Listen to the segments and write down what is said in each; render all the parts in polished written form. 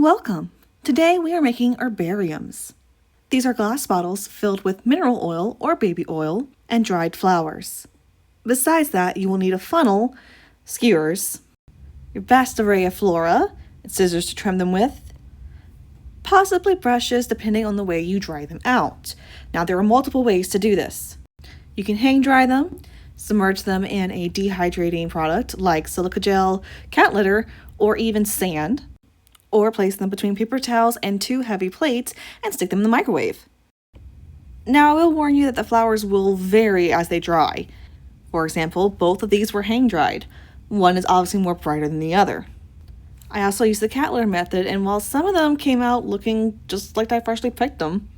Welcome! Today we are making herbariums. These are glass bottles filled with mineral oil or baby oil and dried flowers. Besides that, you will need a funnel, skewers, your vast array of flora, and scissors to trim them with, possibly brushes depending on the way you dry them out. Now there are multiple ways to do this. You can hang dry them, submerge them in a dehydrating product like silica gel, cat litter, or even sand, or place them between paper towels and 2 heavy plates and stick them in the microwave. Now I will warn you that the flowers will vary as they dry. For example, both of these were hang dried. One is obviously more brighter than the other. I also used the cat litter method, and while some of them came out looking just like I freshly picked them,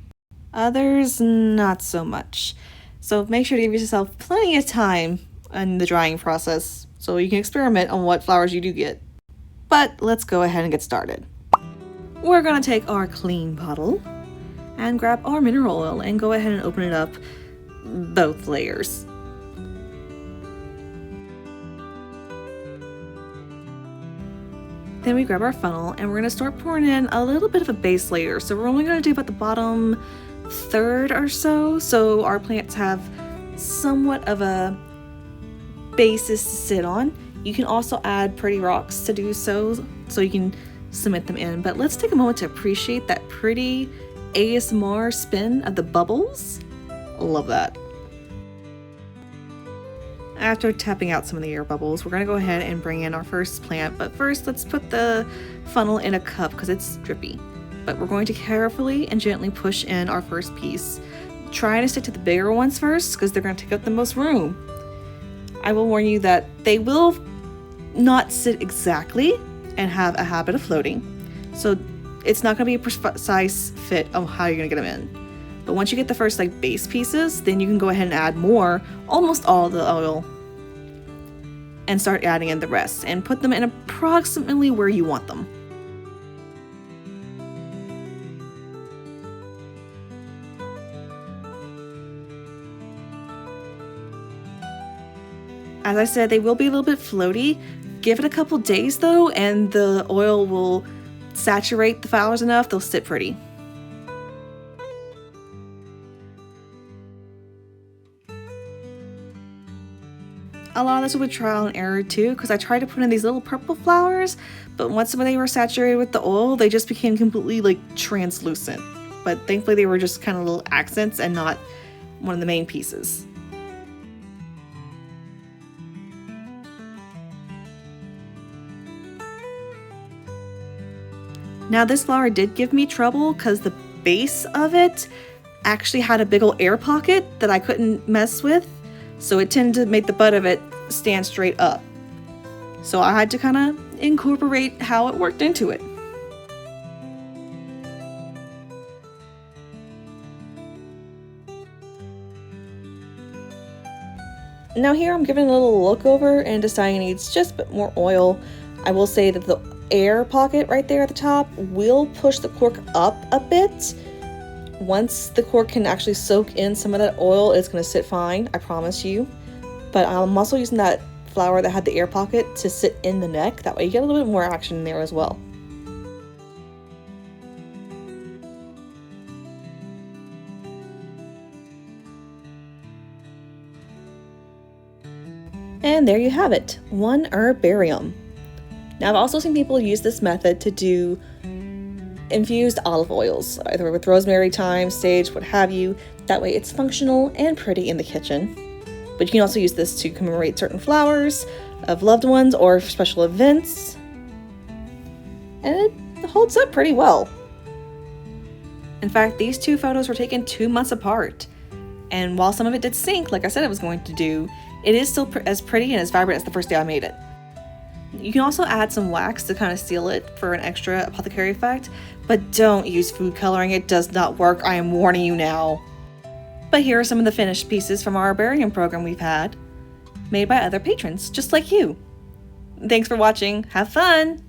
others not so much. So make sure to give yourself plenty of time in the drying process so you can experiment on what flowers you do get. But let's go ahead and get started. We're going to take our clean bottle and grab our mineral oil and go ahead and open it up both layers. Then we grab our funnel and we're going to start pouring in a little bit of a base layer. So we're only going to do about the bottom third or so our plants have somewhat of a basis to sit on. You can also add pretty rocks to do so you can cement them in. But let's take a moment to appreciate that pretty ASMR spin of the bubbles. Love that. After tapping out some of the air bubbles, we're going to go ahead and bring in our first plant. But first, let's put the funnel in a cup because it's drippy. But we're going to carefully and gently push in our first piece. Try to stick to the bigger ones first because they're going to take up the most room. I will warn you that they will not sit exactly and have a habit of floating. So it's not going to be a precise fit of how you're going to get them in. But once you get the first base pieces, then you can go ahead and add more, almost all the oil, and start adding in the rest and put them in approximately where you want them. As I said, they will be a little bit floaty. Give it a couple days though, and the oil will saturate the flowers enough, they'll sit pretty. A lot of this was trial and error too, because I tried to put in these little purple flowers, but once they were saturated with the oil, they just became completely translucent. But thankfully they were just kind of little accents and not one of the main pieces. Now this flower did give me trouble because the base of it actually had a big old air pocket that I couldn't mess with, so it tended to make the butt of it stand straight up. So I had to kind of incorporate how it worked into it. Now here I'm giving it a little look over and deciding it needs just a bit more oil. I will say that the air pocket right there at the top will push the cork up a bit. Once the cork can actually soak in some of that oil, it's going to sit fine, I promise you. But I'm also using that flower that had the air pocket to sit in the neck. That way you get a little bit more action in there as well. And there you have it, one herbarium. Now I've also seen people use this method to do infused olive oils, either with rosemary, thyme, sage, what have you. That way it's functional and pretty in the kitchen. But you can also use this to commemorate certain flowers of loved ones or special events. And it holds up pretty well. In fact, these 2 photos were taken 2 months apart. And while some of it did sink, like I said it was going to do, it is still as pretty and as vibrant as the first day I made it. You can also add some wax to kind of seal it for an extra apothecary effect, but don't use food coloring, it does not work, I am warning you now. But here are some of the finished pieces from our herbarium program we've had, made by other patrons, just like you. Thanks for watching, have fun!